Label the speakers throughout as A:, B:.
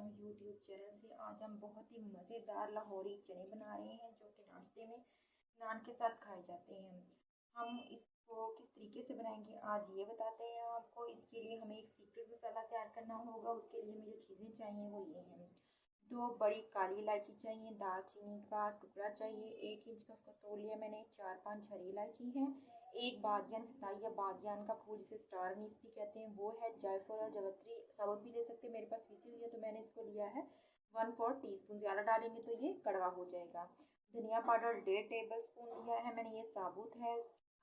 A: निज़ाम YouTube channel से। आज हम बहुत ही मज़ेदार लाहौरी चने बना रहे हैं जो कि नाश्ते में नान के साथ खाए जाते हैं। हम इसको किस तरीके से बनाएंगे आज ये बताते हैं आपको। इसके लिए हमें एक सीक्रेट मसाला तैयार करना होगा। उसके लिए हमें जो चीज़ें चाहिए वो ये हैं। 2 बड़ी काली इलायची चाहिए, दालचीनी का टुकड़ा चाहिए 1 इंच का, उसको तोड़ लिया मैंने। 4-5 हरी इलायची हैं, 1 बादियान खताई या बादियान का फूल जिसे स्टार अनीस भी कहते हैं वो है। जायफल और जावित्री साबुत भी ले सकते हैं, मेरे पास पीसी हुई है तो मैंने इसको लिया है 1/4 टीस्पून। ज़्यादा डालेंगे तो ये कड़वा हो जाएगा। धनिया पाउडर 1.5 टेबल स्पून लिया है मैंने, ये साबुत है।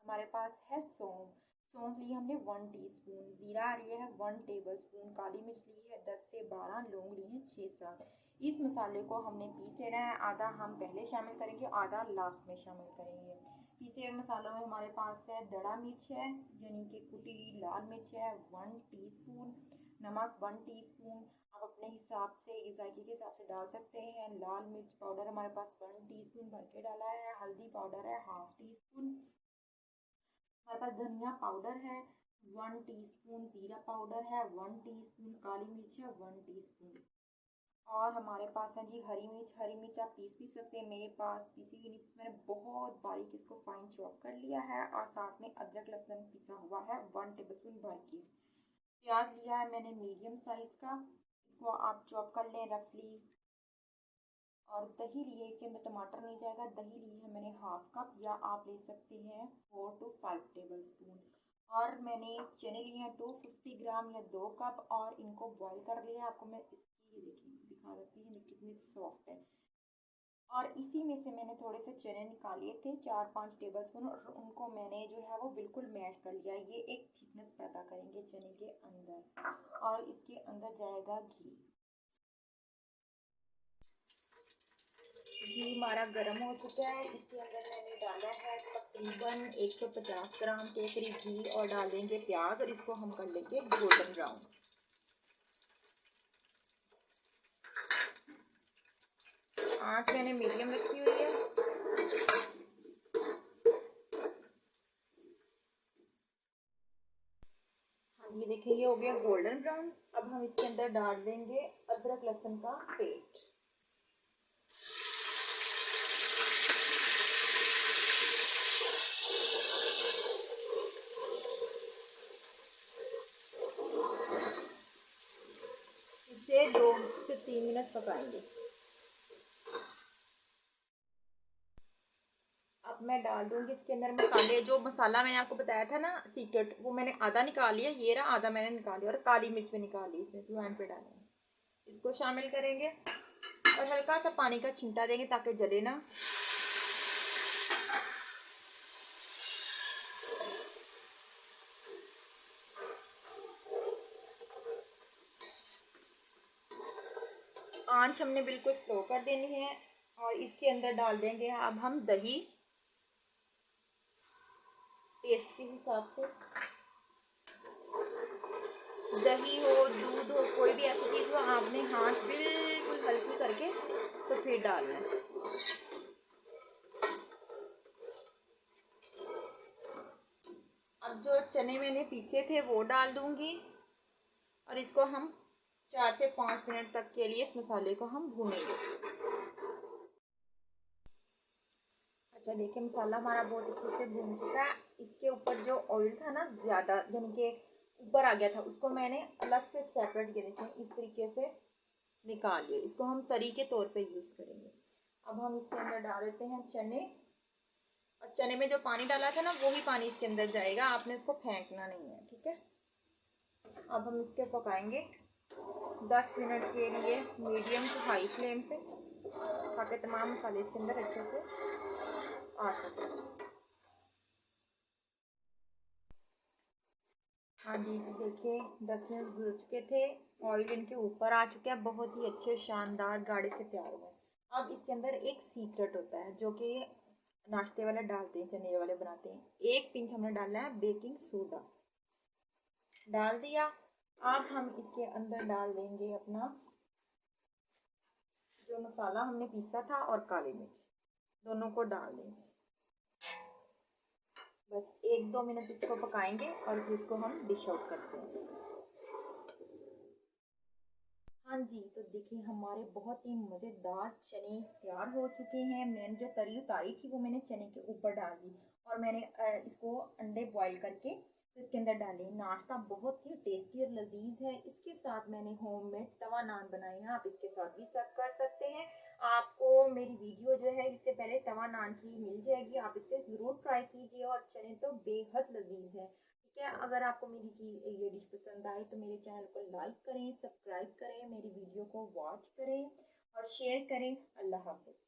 A: हमारे पास है सौंफ ली हमने 1 टीस्पून। ज़ीरा लिया है 1 टेबल स्पून। काली मिर्च ली है 10 से 12, लौंग ली है 6-7। इस मसाले को हमने पीस लेना है, आधा हम पहले शामिल करेंगे, आधा लास्ट में शामिल करेंगे। पीसे हुए मसालों में हमारे पास है दड़ा मिर्च है यानी कि कुटी हुई लाल मिर्च है 1 टीस्पून, नमक 1 टीस्पून। आप अपने हिसाब से जायके के हिसाब से डाल सकते हैं। लाल मिर्च पाउडर हमारे पास 1 टीस्पून भर के डाला है। हल्दी पाउडर है 1/2 टीस्पून। हमारे पास धनिया पाउडर है 1 टीस्पून, जीरा पाउडर है 1 टीस्पून, काली मिर्च है 1 टीस्पून। और हमारे पास है जी हरी मिर्च आप पीस भी सकते हैं, मेरे पास पीसी हुई नहीं, मैंने बहुत बारीक इसको फाइन चॉप कर लिया है। और साथ में अदरक लहसुन पिसा हुआ है 1 टेबलस्पून भर के। प्याज लिया है मैंने मीडियम साइज का, इसको आप चॉप कर लें रफली। और दही लिए, इसके अंदर टमाटर नहीं जाएगा। दही ली है मैंने 1/2 कप या आप ले सकते हैं 4 to 5 टेबल स्पून। और मैंने चने लिए हैं 250 ग्राम या 2 कप और इनको बॉईल कर लिया। आपको मैं इसकी देखिए दिखा देती हूँ कितनी सॉफ्ट है। और इसी में से मैंने थोड़े से चने निकाले थे 4-5 टेबल स्पून और उनको मैंने जो है वो बिल्कुल मैश कर लिया। ये एक थिकनेस पैदा करेंगे चने के अंदर। और इसके अंदर जाएगा घी हमारा गर्म हो चुका है। इसके अंदर मैंने डाला है तकरीबन 150 ग्राम के करीब घी और डाल देंगे प्याज और इसको हम कर लेंगे गोल्डन ब्राउन। आँच मैंने मीडियम रखी हुई है। ये देखिए ये हो गया गोल्डन ब्राउन। अब हम इसके अंदर डाल देंगे अदरक लहसुन का पेस्ट। इसे 2 से 3 मिनट पकाएंगे। अब मैं डाल दूंगी इसके अंदर मसाले। जो मसाला मैंने आपको बताया था ना सीक्रेट, वो मैंने आधा निकाल लिया, ये रहा आधा मैंने निकाल लिया। और काली मिर्च भी निकाल ली, इसमें से एंड पे डालेंगे। इसको शामिल करेंगे और हल्का सा पानी का छींटा देंगे ताकि जले ना। आंच हमने बिल्कुल स्लो कर देनी है। और इसके अंदर डाल देंगे अब हम दही टेस्ट के हिसाब से। दही हो दूध हो कोई भी ऐसी चीज़ हो, आपने हाथ बिल्कुल हल्की करके तो फिर डालना है। अब जो चने मैंने पीसे थे वो डाल दूंगी और इसको हम 4 से 5 मिनट तक के लिए इस मसाले को हम भूनेंगे। अच्छा देखिए मसाला हमारा बहुत अच्छे से भून चुका है। इसके ऊपर जो ऑयल था ना ज़्यादा यानी कि ऊपर आ गया था, उसको मैंने अलग से सेपरेट किया था, इस तरीके से निकाल लिया। इसको हम तरी के तौर पे यूज़ करेंगे। अब हम इसके अंदर डाल देते हैं चने। और चने में जो पानी डाला था ना वो ही पानी इसके अंदर जाएगा, आपने इसको फेंकना नहीं है, ठीक है। अब हम इसके पकाएंगे 10 मिनट के लिए मीडियम टू हाई फ्लेम पे ताकि तमाम मसाले इसके अंदर अच्छे से आ सके। हाँ जी देखिए 10 मिनट गुजर चुके थे, ऑयल इनके ऊपर आ चुका है, बहुत ही अच्छे शानदार गाढ़े से तैयार हुए। अब इसके अंदर एक सीक्रेट होता है जो कि नाश्ते वाले डालते हैं, चने वाले बनाते हैं। 1 पिंच हमने डालना है बेकिंग सोडा, डाल दिया। अब हम इसके अंदर डाल देंगे अपना जो मसाला हमने पीसा था और काली मिर्च, दोनों को डाल देंगे। बस 1-2 मिनट इसको पकाएंगे और फिर इसको हम डिश आउट करते हैं। हाँ जी, तो देखिए हमारे बहुत ही मज़ेदार चने तैयार हो चुके हैं। मैंने जो तरी उतारी थी वो मैंने चने के ऊपर डाल दी, और मैंने इसको अंडे बॉईल करके तो इसके अंदर डाले। नाश्ता बहुत ही टेस्टी और लजीज है। इसके साथ मैंने होममेड तवा नान बनाए हैं, आप इसके साथ भी सर्व कर सकते हैं। आपको मेरी वीडियो जो है इससे पहले तवा नान की मिल जाएगी, आप इससे ज़रूर ट्राई कीजिए। और चने तो बेहद लजीज है। ठीक है, अगर आपको मेरी ये डिश पसंद आए तो मेरे चैनल को लाइक करें, सब्सक्राइब करें, मेरी वीडियो को वॉच करें और शेयर करें। अल्लाह हाफिज़।